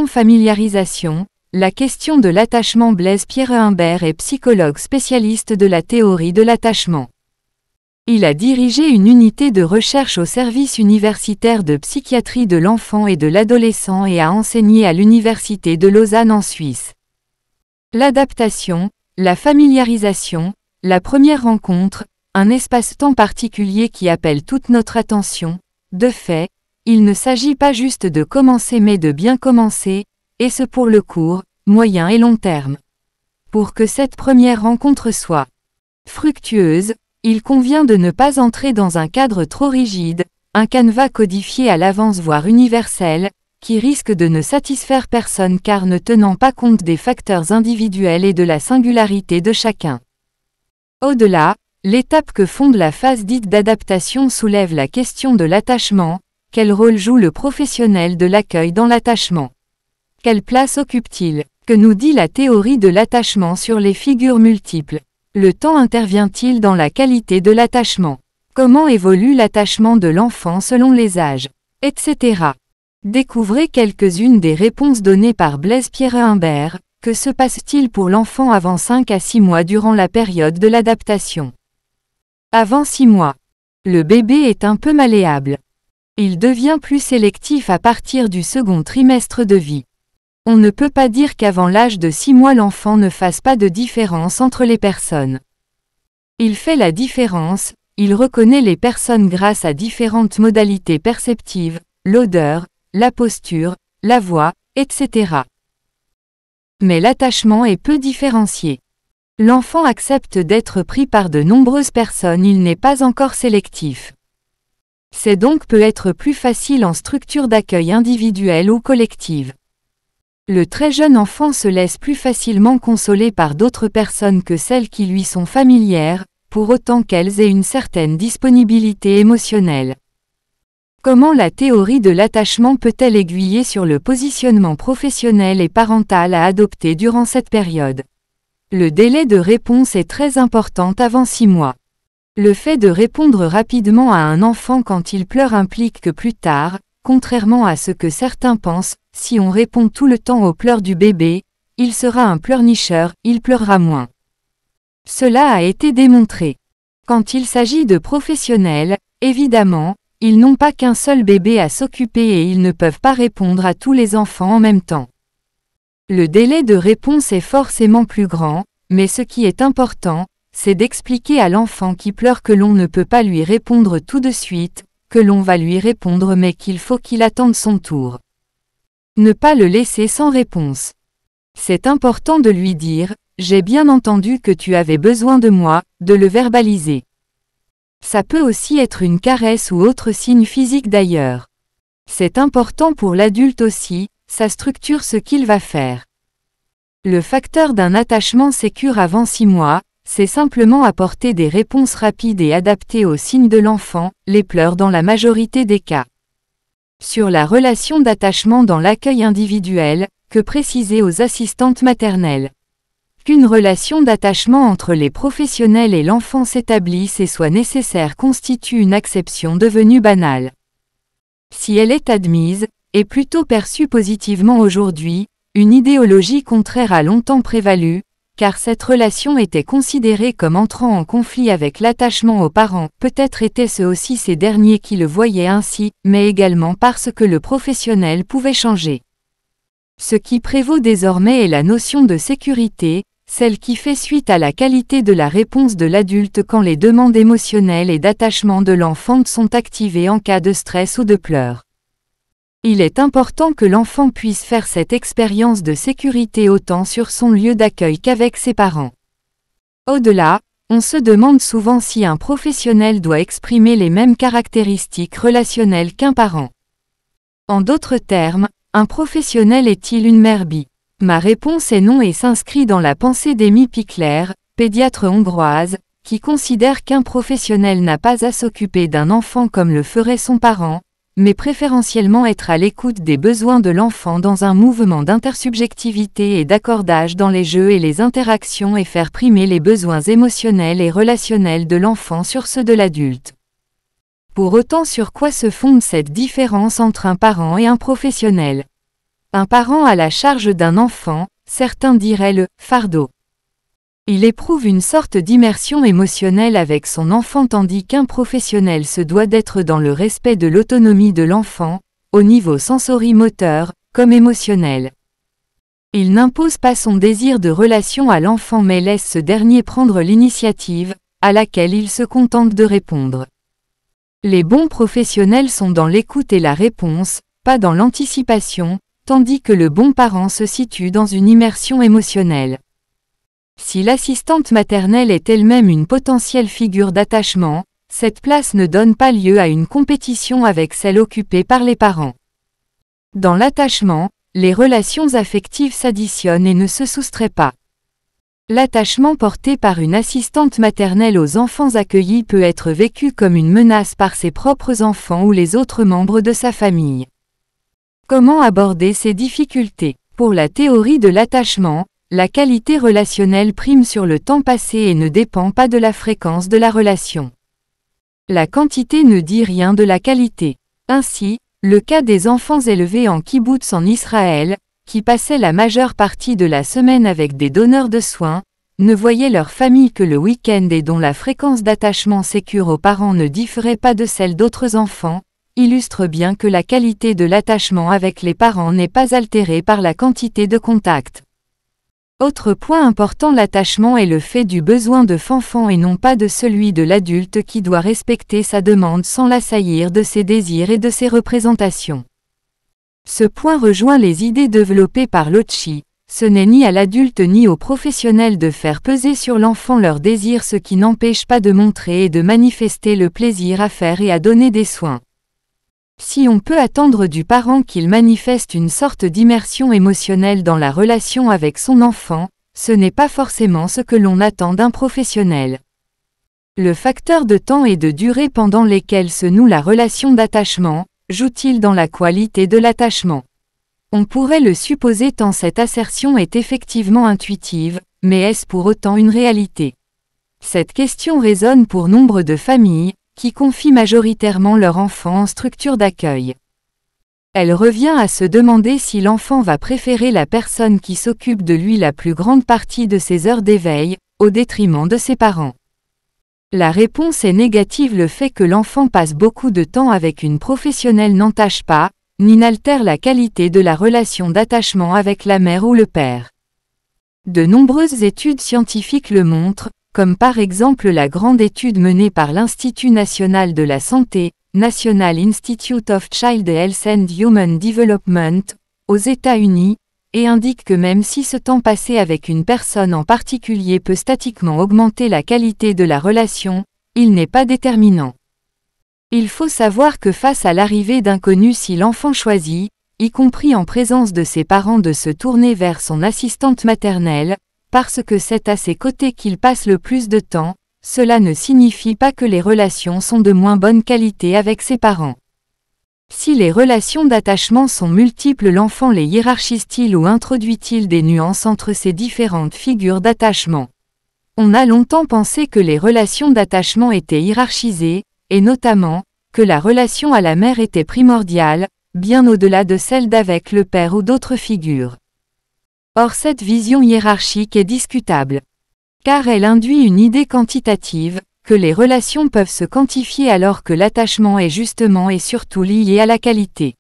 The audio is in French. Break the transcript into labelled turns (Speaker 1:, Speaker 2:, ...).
Speaker 1: Familiarisation, la question de l'attachement. Blaise Pierre Humbert est psychologue spécialiste de la théorie de l'attachement. Il a dirigé une unité de recherche au service universitaire de psychiatrie de l'enfant et de l'adolescent et a enseigné à l'université de Lausanne en Suisse. L'adaptation, la familiarisation, la première rencontre, un espace-temps particulier qui appelle toute notre attention. De fait, il ne s'agit pas juste de commencer mais de bien commencer, et ce pour le court, moyen et long terme. Pour que cette première rencontre soit fructueuse, il convient de ne pas entrer dans un cadre trop rigide, un canevas codifié à l'avance voire universel, qui risque de ne satisfaire personne car ne tenant pas compte des facteurs individuels et de la singularité de chacun. Au-delà, l'étape que fonde la phase dite d'adaptation soulève la question de l'attachement. Quel rôle joue le professionnel de l'accueil dans l'attachement? Quelle place occupe-t-il? Que nous dit la théorie de l'attachement sur les figures multiples? Le temps intervient-il dans la qualité de l'attachement? Comment évolue l'attachement de l'enfant selon les âges? Etc. Découvrez quelques-unes des réponses données par Blaise Pierre Humbert. Que se passe-t-il pour l'enfant avant 5 à 6 mois durant la période de l'adaptation? Avant 6 mois. Le bébé est un peu malléable. Il devient plus sélectif à partir du second trimestre de vie. On ne peut pas dire qu'avant l'âge de 6 mois l'enfant ne fasse pas de différence entre les personnes. Il fait la différence, il reconnaît les personnes grâce à différentes modalités perceptives, l'odeur, la posture, la voix, etc. Mais l'attachement est peu différencié. L'enfant accepte d'être pris par de nombreuses personnes, il n'est pas encore sélectif. C'est donc peut être plus facile en structure d'accueil individuelle ou collective. Le très jeune enfant se laisse plus facilement consoler par d'autres personnes que celles qui lui sont familières, pour autant qu'elles aient une certaine disponibilité émotionnelle. Comment la théorie de l'attachement peut-elle aiguiller sur le positionnement professionnel et parental à adopter durant cette période? Le délai de réponse est très important avant 6 mois. Le fait de répondre rapidement à un enfant quand il pleure implique que plus tard, contrairement à ce que certains pensent, si on répond tout le temps aux pleurs du bébé, il sera un pleurnicheur, il pleurera moins. Cela a été démontré. Quand il s'agit de professionnels, évidemment, ils n'ont pas qu'un seul bébé à s'occuper et ils ne peuvent pas répondre à tous les enfants en même temps. Le délai de réponse est forcément plus grand, mais ce qui est important, c'est d'expliquer à l'enfant qui pleure que l'on ne peut pas lui répondre tout de suite, que l'on va lui répondre mais qu'il faut qu'il attende son tour. Ne pas le laisser sans réponse. C'est important de lui dire « J'ai bien entendu que tu avais besoin de moi », de le verbaliser. Ça peut aussi être une caresse ou autre signe physique d'ailleurs. C'est important pour l'adulte aussi, ça structure ce qu'il va faire. Le facteur d'un attachement sécure avant 6 mois, c'est simplement apporter des réponses rapides et adaptées aux signes de l'enfant, les pleurs dans la majorité des cas. Sur la relation d'attachement dans l'accueil individuel, que préciser aux assistantes maternelles? Qu'une relation d'attachement entre les professionnels et l'enfant s'établisse et soit nécessaire constitue une acception devenue banale. Si elle est admise, et plutôt perçue positivement aujourd'hui, une idéologie contraire a longtemps prévalu, car cette relation était considérée comme entrant en conflit avec l'attachement aux parents, peut-être étaient-ce aussi ces derniers qui le voyaient ainsi, mais également parce que le professionnel pouvait changer. Ce qui prévaut désormais est la notion de sécurité, celle qui fait suite à la qualité de la réponse de l'adulte quand les demandes émotionnelles et d'attachement de l'enfant sont activées en cas de stress ou de pleurs. Il est important que l'enfant puisse faire cette expérience de sécurité autant sur son lieu d'accueil qu'avec ses parents. Au-delà, on se demande souvent si un professionnel doit exprimer les mêmes caractéristiques relationnelles qu'un parent. En d'autres termes, un professionnel est-il une mère bi? Ma réponse est non et s'inscrit dans la pensée d'Amy Pickler, pédiatre hongroise, qui considère qu'un professionnel n'a pas à s'occuper d'un enfant comme le ferait son parent, mais préférentiellement être à l'écoute des besoins de l'enfant dans un mouvement d'intersubjectivité et d'accordage dans les jeux et les interactions et faire primer les besoins émotionnels et relationnels de l'enfant sur ceux de l'adulte. Pour autant, sur quoi se fonde cette différence entre un parent et un professionnel? Un parent à la charge d'un enfant, certains diraient le fardeau. Il éprouve une sorte d'immersion émotionnelle avec son enfant tandis qu'un professionnel se doit d'être dans le respect de l'autonomie de l'enfant, au niveau sensori-moteur, comme émotionnel. Il n'impose pas son désir de relation à l'enfant mais laisse ce dernier prendre l'initiative, à laquelle il se contente de répondre. Les bons professionnels sont dans l'écoute et la réponse, pas dans l'anticipation, tandis que le bon parent se situe dans une immersion émotionnelle. Si l'assistante maternelle est elle-même une potentielle figure d'attachement, cette place ne donne pas lieu à une compétition avec celle occupée par les parents. Dans l'attachement, les relations affectives s'additionnent et ne se soustraient pas. L'attachement porté par une assistante maternelle aux enfants accueillis peut être vécu comme une menace par ses propres enfants ou les autres membres de sa famille. Comment aborder ces difficultés? Pour la théorie de l'attachement, la qualité relationnelle prime sur le temps passé et ne dépend pas de la fréquence de la relation. La quantité ne dit rien de la qualité. Ainsi, le cas des enfants élevés en kibboutz en Israël, qui passaient la majeure partie de la semaine avec des donneurs de soins, ne voyaient leur famille que le week-end et dont la fréquence d'attachement sécure aux parents ne différait pas de celle d'autres enfants, illustre bien que la qualité de l'attachement avec les parents n'est pas altérée par la quantité de contacts. Autre point important, l'attachement est le fait du besoin de l'enfant et non pas de celui de l'adulte qui doit respecter sa demande sans l'assaillir de ses désirs et de ses représentations. Ce point rejoint les idées développées par Lotchi. Ce n'est ni à l'adulte ni aux professionnels de faire peser sur l'enfant leurs désirs, ce qui n'empêche pas de montrer et de manifester le plaisir à faire et à donner des soins. Si on peut attendre du parent qu'il manifeste une sorte d'immersion émotionnelle dans la relation avec son enfant, ce n'est pas forcément ce que l'on attend d'un professionnel. Le facteur de temps et de durée pendant lesquels se noue la relation d'attachement, joue-t-il dans la qualité de l'attachement? On pourrait le supposer tant cette assertion est effectivement intuitive, mais est-ce pour autant une réalité? Cette question résonne pour nombre de familles, qui confient majoritairement leur enfant en structure d'accueil. Elle revient à se demander si l'enfant va préférer la personne qui s'occupe de lui la plus grande partie de ses heures d'éveil, au détriment de ses parents. La réponse est négative. Le fait que l'enfant passe beaucoup de temps avec une professionnelle n'entache pas, ni n'altère la qualité de la relation d'attachement avec la mère ou le père. De nombreuses études scientifiques le montrent, comme par exemple la grande étude menée par l'Institut national de la santé, National Institute of Child Health and Human Development, aux États-Unis, et indique que même si ce temps passé avec une personne en particulier peut statiquement augmenter la qualité de la relation, il n'est pas déterminant. Il faut savoir que face à l'arrivée d'inconnus, si l'enfant choisit, y compris en présence de ses parents, de se tourner vers son assistante maternelle, parce que c'est à ses côtés qu'il passe le plus de temps, cela ne signifie pas que les relations sont de moins bonne qualité avec ses parents. Si les relations d'attachement sont multiples, l'enfant les hiérarchise-t-il ou introduit-il des nuances entre ces différentes figures d'attachement? On a longtemps pensé que les relations d'attachement étaient hiérarchisées, et notamment, que la relation à la mère était primordiale, bien au-delà de celle d'avec le père ou d'autres figures. Or cette vision hiérarchique est discutable. Car elle induit une idée quantitative, que les relations peuvent se quantifier alors que l'attachement est justement et surtout lié à la qualité.